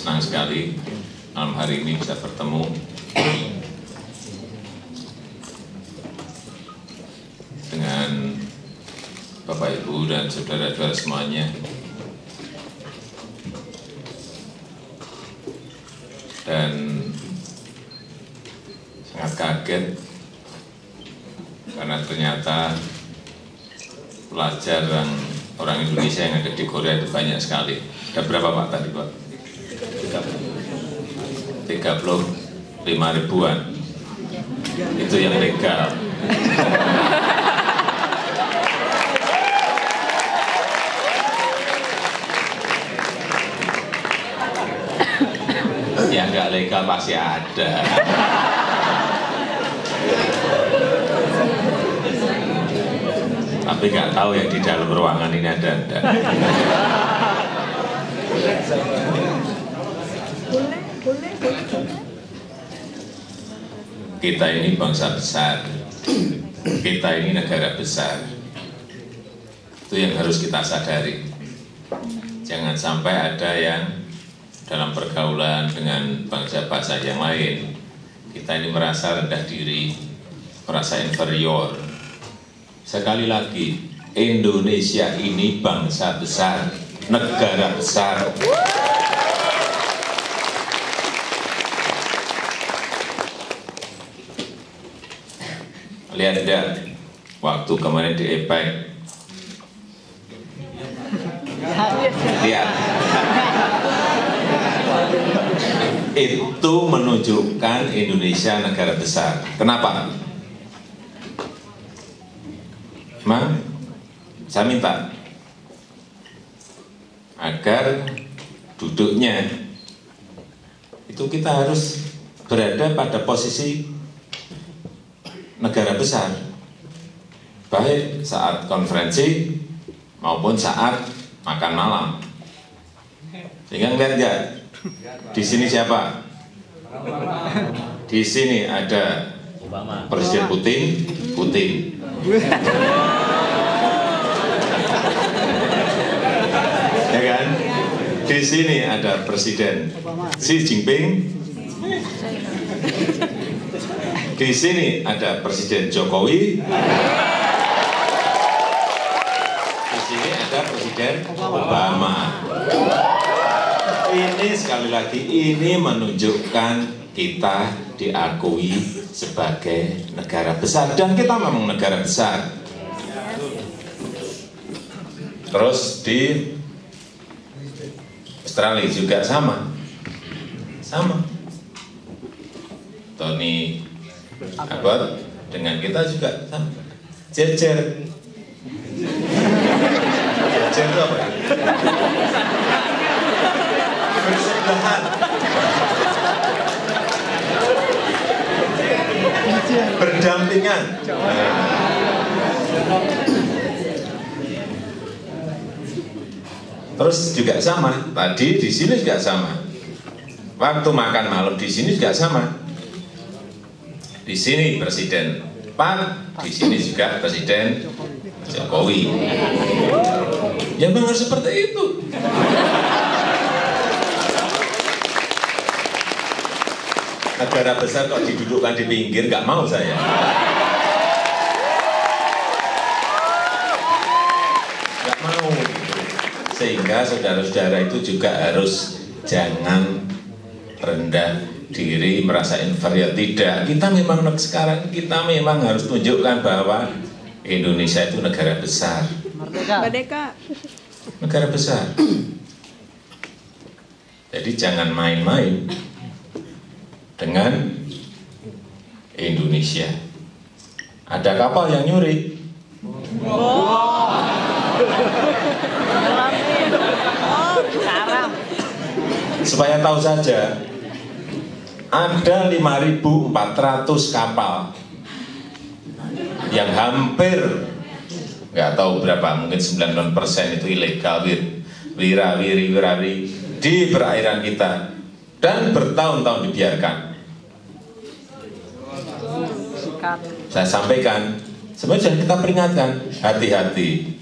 senang sekali malam hari ini bisa bertemu dengan Bapak Ibu dan saudara-saudara semuanya. Dan sangat kaget karena ternyata pelajar orang Indonesia yang ada di Korea itu banyak sekali. Ada berapa Pak tadi Pak? 35 ribuan. Itu yang legal. Yang nggak legal pasti ada. Tapi nggak tahu yang di dalam ruangan ini ada enggak. Kita ini bangsa besar, kita ini negara besar. Itu yang harus kita sadari. Jangan sampai ada yang dalam pergaulan dengan bangsa-bangsa yang lain, kita ini merasa rendah diri, merasa inferior. Sekali lagi, Indonesia ini bangsa besar, negara besar. Lihat enggak, waktu kemarin di APEC, lihat, itu menunjukkan Indonesia negara besar. Kenapa? Saya minta agar duduknya itu kita harus berada pada posisi negara besar, baik saat konferensi maupun saat makan malam. Sehingga ngeliat nggak? Di sini siapa? Di sini ada Presiden Putin. Ya kan? Di sini ada Presiden Xi Jinping. Di sini ada Presiden Jokowi. Di sini ada Presiden Obama. Ini sekali lagi, ini menunjukkan kita diakui sebagai negara besar. Dan kita memang negara besar. Terus di Australia juga sama. Tony Abbott dengan kita juga sama. Jejer itu apa? Bersebelahan. Berdampingan. Terus juga sama. Tadi di sini juga sama. Waktu makan malam di sini juga sama. Di sini Presiden Pak, di sini juga Presiden Jokowi. Ya memang harus seperti itu. Negara besar kok didudukkan di pinggir, nggak mau saya. Nggak mau. Sehingga saudara-saudara itu juga harus jangan rendah diri, merasa inferior. Tidak, kita memang sekarang kita memang harus tunjukkan bahwa Indonesia itu negara besar. Merdeka. Negara besar. Jadi jangan main-main dengan Indonesia. Ada kapal yang nyuri. Supaya tahu saja, ada 5.400 kapal yang hampir nggak tahu berapa, mungkin 90% itu ilegal, wirawi di perairan kita dan bertahun-tahun dibiarkan. Saya sampaikan, sebenarnya kita peringatkan, hati-hati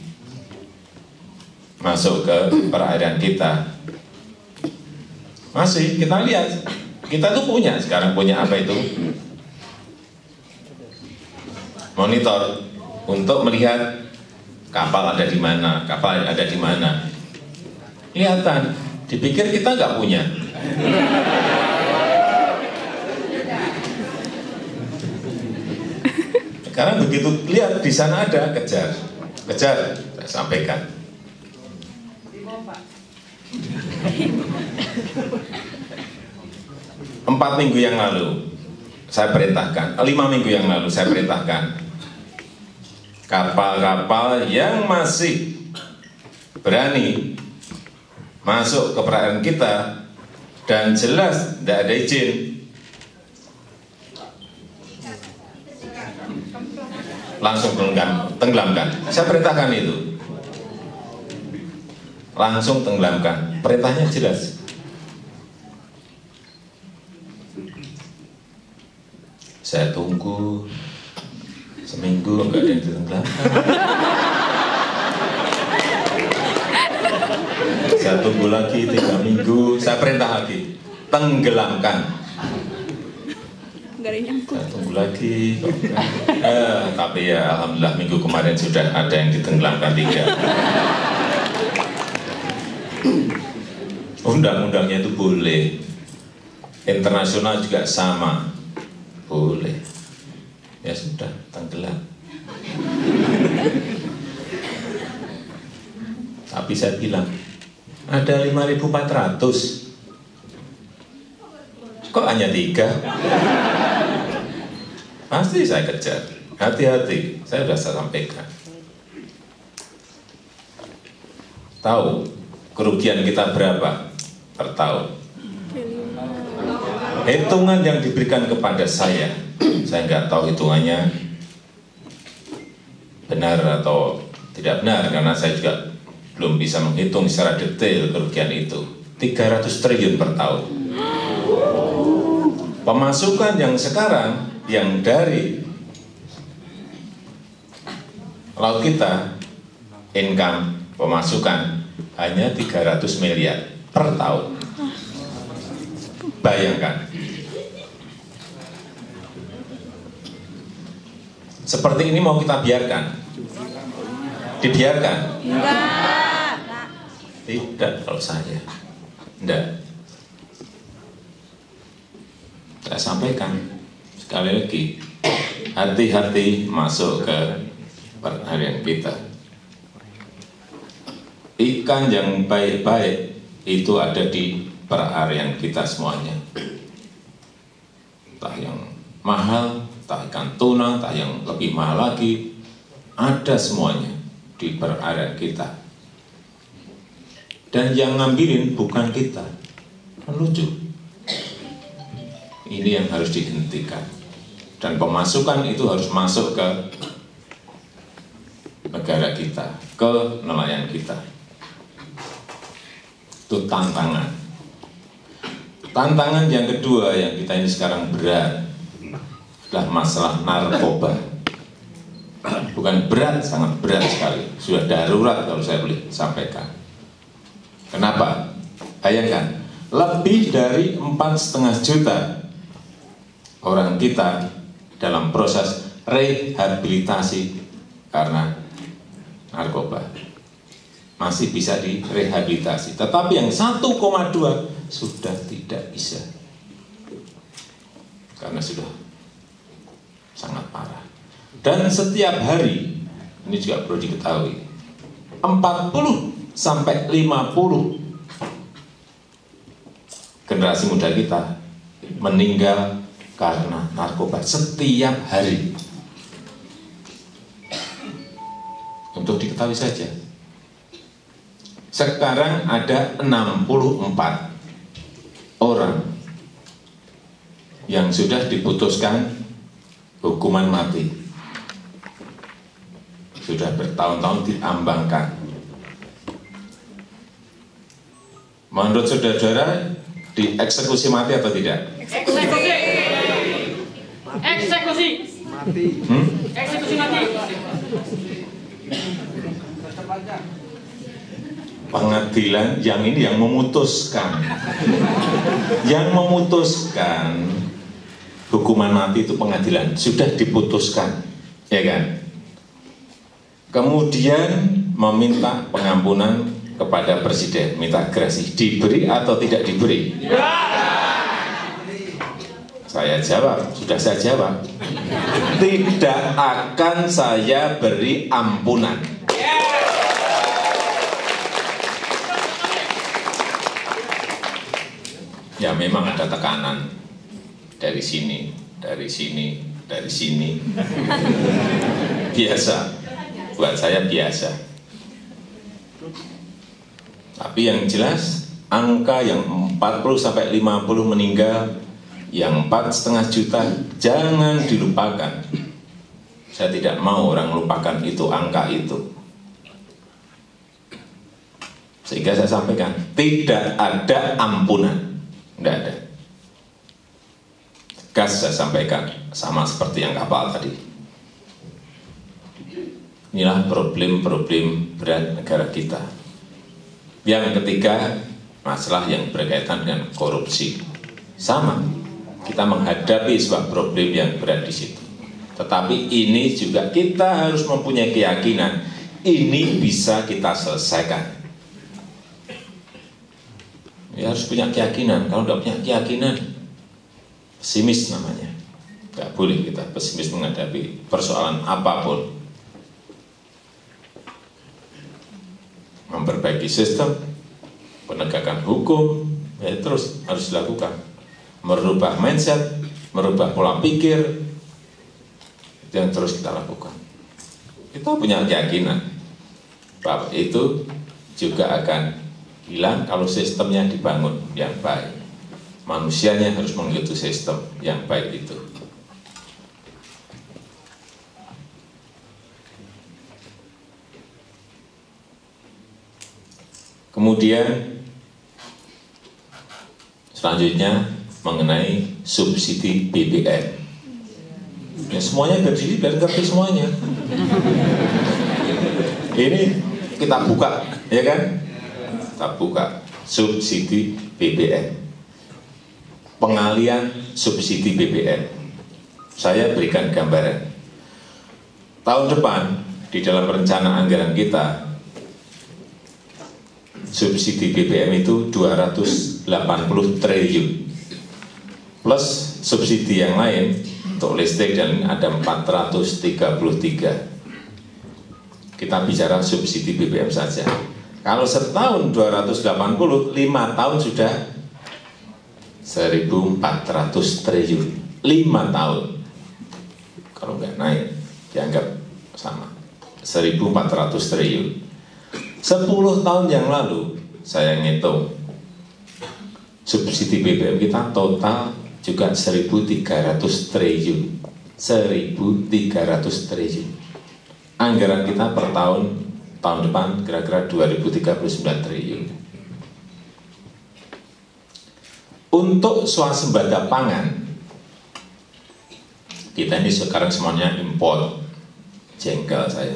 masuk ke perairan kita. Masih, kita lihat. Kita tuh punya, sekarang punya apa itu? Monitor untuk melihat kapal ada di mana, kapal ada di mana. Kelihatan, dipikir kita nggak punya. Sekarang begitu lihat di sana ada, kejar, kejar, saya sampaikan. 4 minggu yang lalu saya perintahkan, 5 minggu yang lalu saya perintahkan kapal-kapal yang masih berani masuk ke perairan kita dan jelas tidak ada izin, langsung tenggelamkan. Saya perintahkan itu, langsung tenggelamkan. Perintahnya jelas. Saya tunggu seminggu enggak ada yang ditenggelamkan. Saya tunggu lagi 3 minggu, saya perintah lagi, tenggelamkan. Saya tunggu lagi, tapi ya alhamdulillah minggu kemarin sudah ada yang ditenggelamkan 3. Undang-undangnya itu boleh, internasional juga sama. Boleh, ya sudah, tenggelam. Tapi saya bilang, ada 5.400, kok hanya 3? Pasti saya kejar, hati-hati, saya sudah sampaikan. Tahu kerugian kita berapa per tahun? Hitungan yang diberikan kepada saya nggak tahu hitungannya benar atau tidak benar, karena saya juga belum bisa menghitung secara detail kerugian itu. 300 triliun per tahun. Pemasukan yang sekarang yang dari laut kita, income, pemasukan hanya 300 miliar per tahun. Bayangkan. Seperti ini mau kita biarkan? Dibiarkan? Enggak. Tidak kalau saya. Enggak. Saya sampaikan sekali lagi, hati-hati masuk ke perairan kita. Ikan yang baik-baik itu ada di perairan kita semuanya. Entah yang mahal, entah ikan tuna, entah yang lebih mahal lagi, ada semuanya di perairan kita. Dan yang ngambilin bukan kita. Lucu. Ini yang harus dihentikan. Dan pemasukan itu harus masuk ke negara kita, ke nelayan kita. Itu tantangan. Tantangan yang kedua yang kita ini sekarang berat adalah masalah narkoba. Bukan berat, sangat berat sekali. Sudah darurat kalau saya boleh sampaikan. Kenapa? Bayangkan, lebih dari 4,5 juta orang kita dalam proses rehabilitasi karena narkoba. Masih bisa direhabilitasi. Tetapi yang 1,2 sudah tidak bisa. Karena sudah sangat parah. Dan setiap hari, ini juga perlu diketahui, 40 sampai 50 generasi muda kita meninggal karena narkoba setiap hari. Untuk diketahui saja, sekarang ada 64 orang yang sudah diputuskan hukuman mati, sudah bertahun-tahun diambangkan. Menurut saudara-saudara, dieksekusi mati atau tidak? Eksekusi. Eksekusi. Mati. Eksekusi mati. Pengadilan yang ini yang memutuskan Yang memutuskan hukuman mati itu pengadilan, sudah diputuskan, ya kan? Kemudian meminta pengampunan kepada presiden, minta grasi, diberi atau tidak diberi? Saya jawab, sudah saya jawab, tidak akan saya beri ampunan. Ya memang ada tekanan dari sini, dari sini, dari sini. Biasa, buat saya biasa. Tapi yang jelas, angka yang 40-50 meninggal, yang 4,5 juta, jangan dilupakan. Saya tidak mau orang melupakan itu, angka itu. Sehingga saya sampaikan, tidak ada ampunan. Tidak ada. Tegas saya sampaikan, sama seperti yang kapal tadi. Inilah problem-problem berat negara kita. Yang ketiga, masalah yang berkaitan dengan korupsi. Sama, kita menghadapi sebuah problem yang berat di situ. Tetapi ini juga kita harus mempunyai keyakinan, ini bisa kita selesaikan. Ya harus punya keyakinan. Kalau tidak punya keyakinan, pesimis namanya. Tidak boleh kita pesimis menghadapi persoalan apapun. Memperbaiki sistem, penegakan hukum, ya terus harus dilakukan. Merubah mindset, merubah pola pikir, itu yang terus kita lakukan. Kita punya keyakinan bahwa itu juga akan hilang kalau sistemnya dibangun yang baik. Manusianya harus mengikuti sistem yang baik itu. Kemudian selanjutnya mengenai subsidi BBM. Ya semuanya gaji biar ngerti semuanya. Ini kita buka, ya kan? Kita buka subsidi BBM, pengalian subsidi BBM. Saya berikan gambaran. Tahun depan di dalam rencana anggaran kita, subsidi BBM itu 280 triliun plus subsidi yang lain untuk listrik dan ada 433. Kita bicara subsidi BBM saja. Kalau setahun 280, 5 tahun sudah 1.400 triliun. 5 tahun. Kalau nggak naik, dianggap sama. 1.400 triliun. 10 tahun yang lalu, saya ngitung, subsidi BBM kita total juga 1.300 triliun. 1.300 triliun. Anggaran kita per tahun depan kira-kira 2039 triliun. Untuk swasembada pangan, kita ini sekarang semuanya impor. Jengkel saya.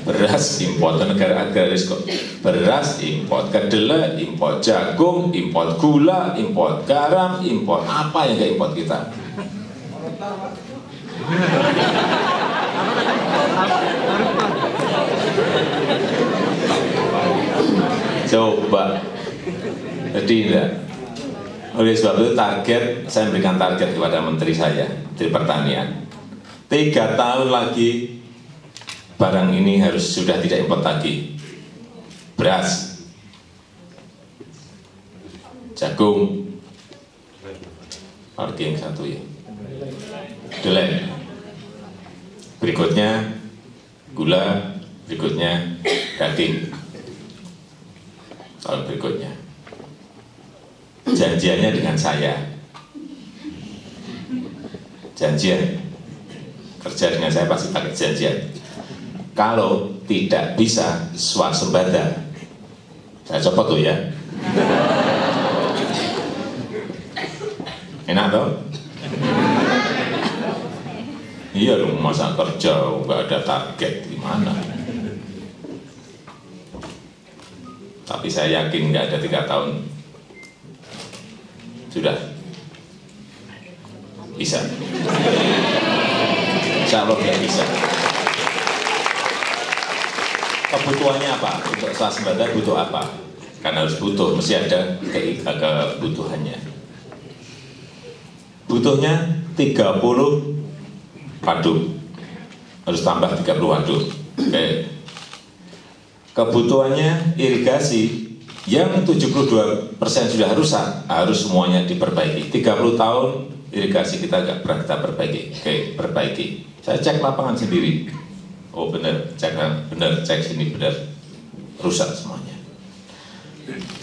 Beras impor ke negara agraris kok. Beras impor, kedelai impor, jagung impor, gula impor, garam impor. Apa yang gak impor kita? Coba. Jadi enggak. Oleh sebab itu target, saya memberikan target kepada menteri saya, Menteri Pertanian. 3 tahun lagi barang ini harus sudah tidak impor lagi. Beras, jagung, lagi yang satu ya, kedelai, berikutnya gula, berikutnya daging. Tahun berikutnya janjiannya dengan saya, janjian kerja dengan saya pasti pakai janjian. Kalau tidak bisa swasembada, saya copot tuh ya. Enak toh? Iya dong, masa kerja nggak ada target gimana? Tapi saya yakin nggak ada 3 tahun Sudah bisa. Insya Allah nggak bisa. Kebutuhannya apa? Untuk swasembada butuh apa? Karena harus butuh, mesti ada kebutuhannya. Butuhnya 30 waduk, harus tambah 30 waduk. Oke. Kebutuhannya irigasi yang 72% sudah rusak, harus semuanya diperbaiki. 30 tahun irigasi kita nggak pernah kita perbaiki. Oke, perbaiki. Saya cek lapangan sendiri. Oh benar, cek sini benar, rusak semuanya.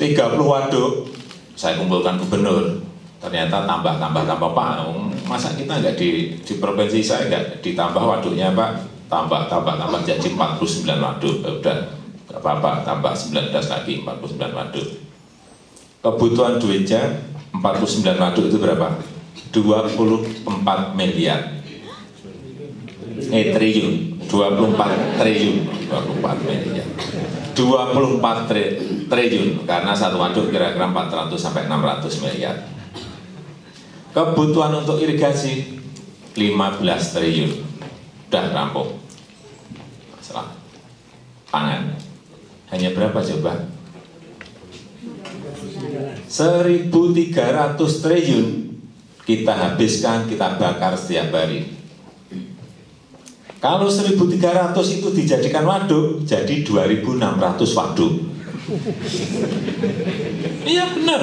30 waduk saya kumpulkan gubernur, ternyata tambah Pak, masa kita nggak di provinsi saya nggak ditambah waduknya Pak, tambah jadi 49 waduk. Udah nggak apa-apa, tambah 19 lagi 49 waduk. Kebutuhan duitnya 49 waduk itu berapa? 24 miliar triliun, 24 triliun, 24 miliar, 24 triliun, karena satu waduk kira-kira 400 sampai 600 miliar. Kebutuhan untuk irigasi 15 triliun, udah rampung. Masalah pangan hanya berapa coba? 1.300 triliun kita habiskan, kita bakar setiap hari. Kalau 1.300 itu dijadikan waduk, jadi 2.600 waduk. Iya benar,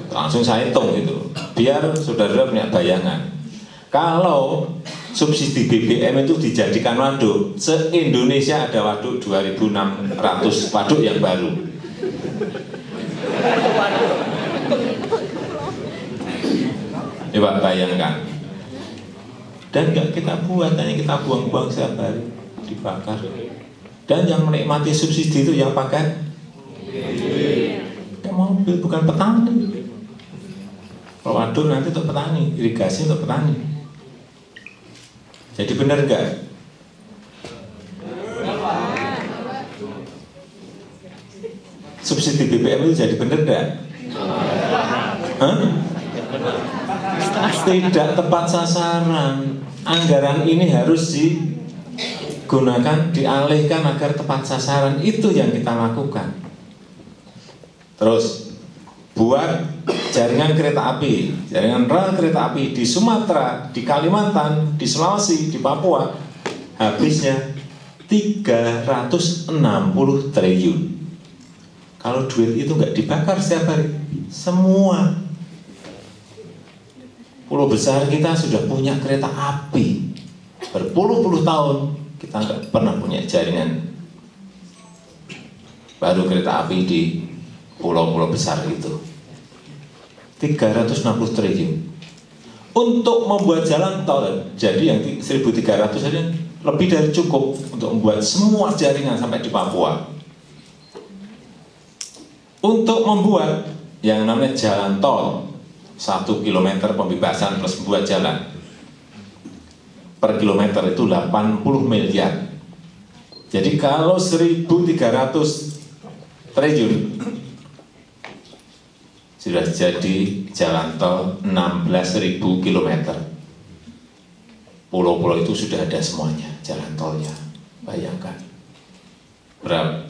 langsung saya hitung itu, biar saudara punya bayangan. Kalau subsidi BBM itu dijadikan waduk, se-Indonesia ada waduk 2.600 waduk yang baru. Coba bayangkan. Dan nggak kita buat, hanya kita buang-buang setiap hari, dibakar. Dan yang menikmati subsidi itu yang pakai mobil, bukan petani. Kalau waduk nanti untuk petani, irigasi untuk petani. Jadi benar nggak? Subsidi BBM itu jadi benar nggak? Tidak tepat sasaran. Anggaran ini harus digunakan, dialihkan agar tepat sasaran. Itu yang kita lakukan. Terus buat jaringan kereta api, jaringan rel kereta api di Sumatera, di Kalimantan, di Sulawesi, di Papua, habisnya 360 triliun. Kalau duit itu nggak dibakar setiap hari, semua pulau besar kita sudah punya kereta api berpuluh-puluh tahun, kita nggak pernah punya jaringan baru kereta api di pulau-pulau besar itu. 360 triliun untuk membuat jalan tol. Jadi yang 1.300 saja lebih dari cukup untuk membuat semua jaringan sampai di Papua. Untuk membuat yang namanya jalan tol 1 kilometer pembebasan plus membuat jalan per kilometer itu 80 miliar. Jadi kalau 1.300 triliun sudah jadi jalan tol 16.000 kilometer. Pulau-pulau itu sudah ada semuanya jalan tolnya. Bayangkan berapa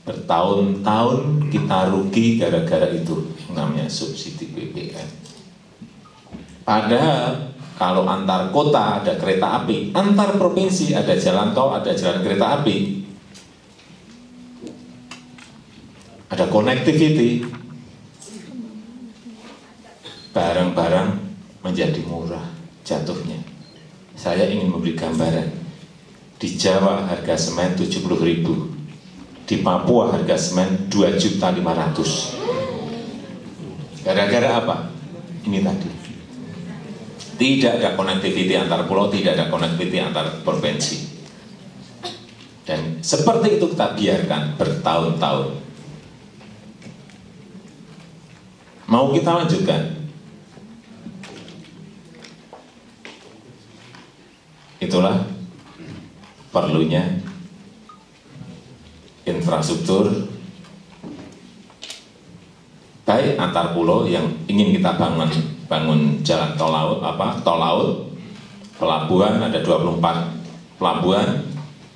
bertahun-tahun kita rugi gara-gara itu, namanya subsidi BBM. Padahal kalau antar kota ada kereta api, antar provinsi ada jalan tol, ada jalan kereta api, ada connectivity, barang-barang menjadi murah jatuhnya. Saya ingin memberi gambaran. Di Jawa harga semen 70.000, di Papua harga semen 2.500.000. Gara-gara apa? Ini tadi. Tidak ada connectivity antar pulau, tidak ada connectivity antar provinsi. Dan seperti itu kita biarkan bertahun-tahun. Mau kita lanjutkan? Itulah perlunya infrastruktur baik antar pulau yang ingin kita bangun jalan tol laut, pelabuhan, ada 24 pelabuhan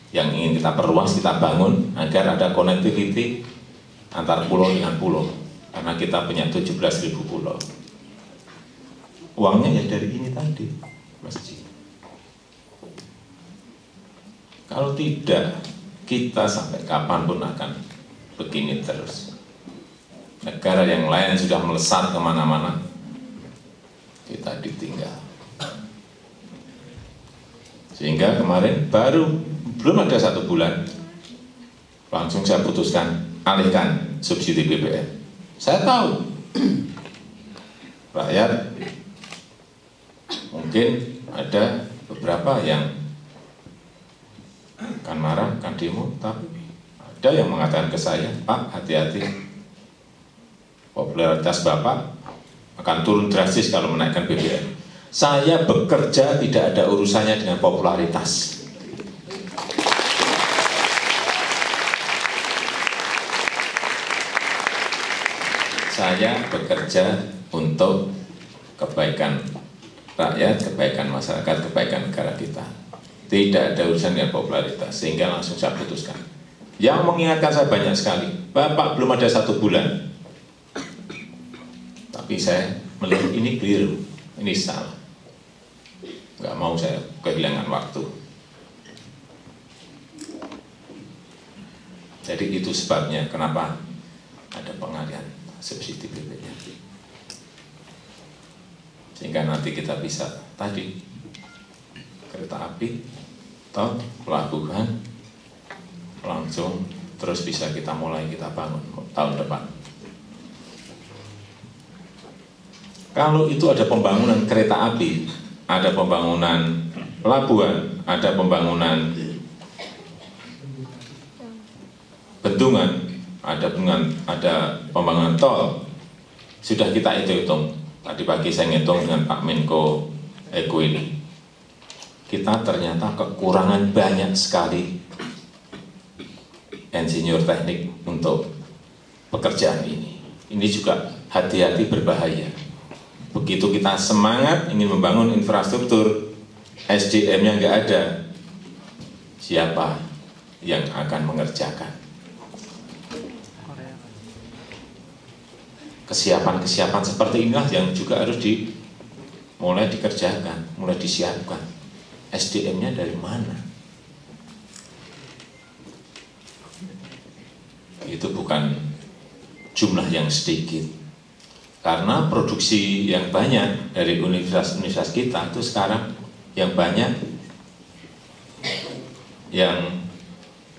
yang ingin kita perluas, kita bangun agar ada connectivity antar pulau dengan pulau, karena kita punya 17.000 pulau. Uangnya ya dari ini tadi, masjid. Kalau tidak, kita sampai kapanpun akan begini terus. Negara yang lain sudah melesat kemana-mana, kita ditinggal. Sehingga kemarin belum ada 1 bulan, langsung saya putuskan alihkan subsidi BBM. Saya tahu rakyat mungkin ada beberapa yang akan marah, akan demo, tapi ada yang mengatakan ke saya, Pak, hati-hati, popularitas Bapak akan turun drastis kalau menaikkan BBM. Saya bekerja tidak ada urusannya dengan popularitas. Saya bekerja untuk kebaikan rakyat, kebaikan masyarakat, kebaikan negara kita. Tidak ada urusan dengan popularitas, sehingga langsung saya putuskan. Yang mengingatkan saya banyak sekali, Bapak belum ada 1 bulan. Tapi saya melihat ini keliru, ini salah. Nggak mau saya kehilangan waktu. Jadi itu sebabnya kenapa ada pengalihan subsidi BBM. Sehingga nanti kita bisa tadi kereta api, tol, pelabuhan, langsung terus bisa kita mulai kita bangun tahun depan. Kalau itu ada pembangunan kereta api, ada pembangunan pelabuhan, ada pembangunan bendungan, ada pembangunan tol, sudah kita hitung. Tadi pagi saya ngitung dengan Pak Menko Eko ini, kita ternyata kekurangan banyak sekali insinyur teknik untuk pekerjaan ini. Ini juga hati-hati berbahaya. Begitu kita semangat ingin membangun infrastruktur, SDM-nya nggak ada, siapa yang akan mengerjakan? Kesiapan-kesiapan seperti inilah yang juga harus mulai dikerjakan, mulai disiapkan. SDM-nya dari mana? Itu bukan jumlah yang sedikit. Karena produksi yang banyak dari universitas kita itu sekarang yang banyak yang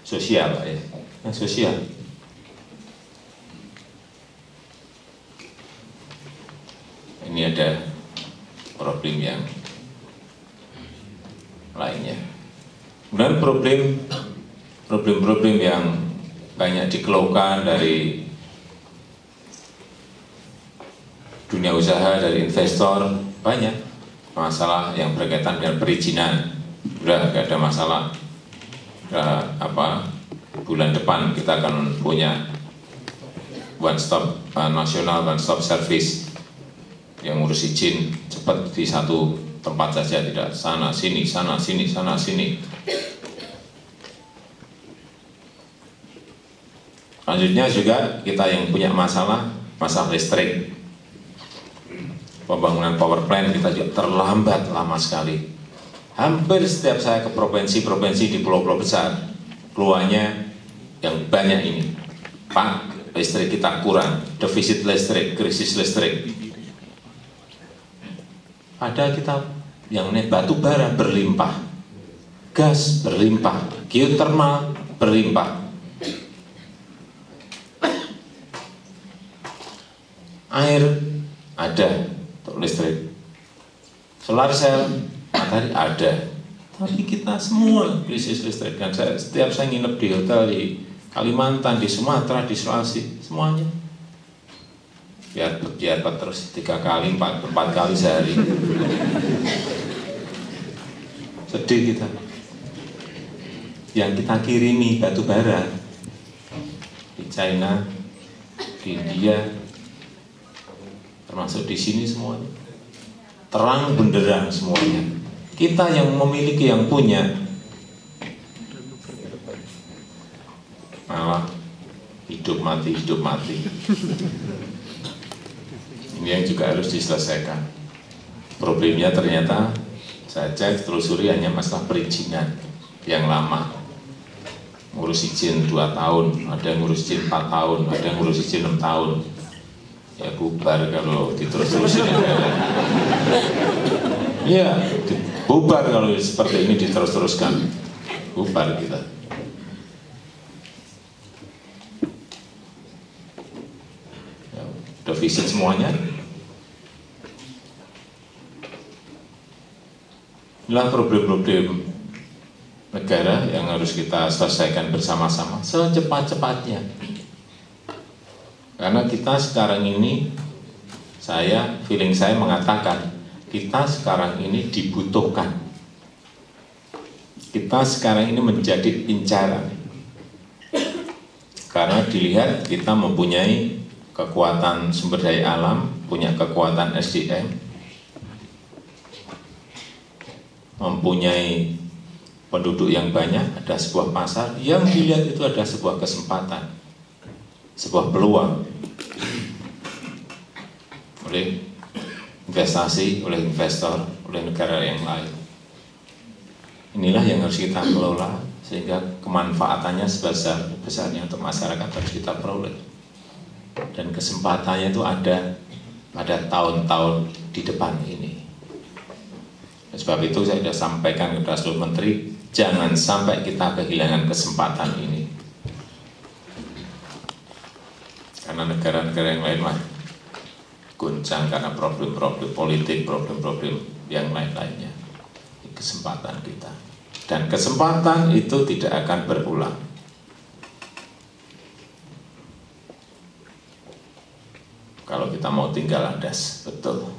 sosial, ya, yang sosial. Ini ada problem yang lainnya. Kemudian problem yang banyak dikeluhkan dari dunia usaha, dari investor, banyak masalah yang berkaitan dengan perizinan. Sudah nggak ada masalah. Bulan depan kita akan punya nasional one stop service yang ngurus izin cepat di satu tempat saja, tidak sana sini, sana sini, sana sini. Selanjutnya juga kita yang punya masalah listrik. Pembangunan power plant kita juga terlambat lama sekali. Hampir setiap saya ke provinsi-provinsi di pulau-pulau besar, keluarnya yang banyak ini, Pak, listrik kita kurang, defisit listrik, krisis listrik. Ada kita yang batu bara berlimpah, gas berlimpah, geotermal berlimpah, air ada untuk listrik, solar cell, matahari ada, tapi kita semua krisis listrik. Dan setiap saya nginep di hotel di Kalimantan, di Sumatera, di Sulawesi, semuanya biar terus 3 kali, 4 kali sehari. Sedih kita. Yang kita kirimi batu bara di China, di India, termasuk di sini semuanya. Terang benderang semuanya. Kita yang memiliki, yang punya, malah hidup mati. Ini yang juga harus diselesaikan. Problemnya ternyata saya cek, telusuri hanya masalah perizinan yang lama. Ngurus izin 2 tahun, ada yang ngurus izin 4 tahun, ada yang ngurus izin 6 tahun. Ya bubar kalau diterus-terusin. Ya, bubar kalau seperti ini diterus-teruskan. Bubar kita. Ya, udah visit semuanya. Inilah problem-problem negara yang harus kita selesaikan bersama-sama secepat-cepatnya. Karena kita sekarang ini, feeling saya mengatakan, kita sekarang ini dibutuhkan. Kita sekarang ini menjadi incaran. Karena dilihat kita mempunyai kekuatan sumber daya alam, punya kekuatan SDM, mempunyai penduduk yang banyak, ada sebuah pasar yang dilihat itu ada sebuah kesempatan, sebuah peluang oleh investasi, oleh investor, oleh negara yang lain. Inilah yang harus kita kelola sehingga kemanfaatannya sebesar-besarnya untuk masyarakat harus kita peroleh. Dan kesempatannya itu ada pada tahun-tahun di depan ini. Sebab itu saya sudah sampaikan kepada seluruh menteri, jangan sampai kita kehilangan kesempatan ini. Karena negara-negara yang lain goncang karena problem-problem politik, problem-problem yang lain-lainnya. Kesempatan kita. Dan kesempatan itu tidak akan berulang. Kalau kita mau tinggal landas, betul.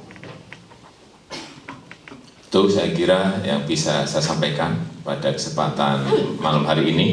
Itu saya kira yang bisa saya sampaikan pada kesempatan malam hari ini.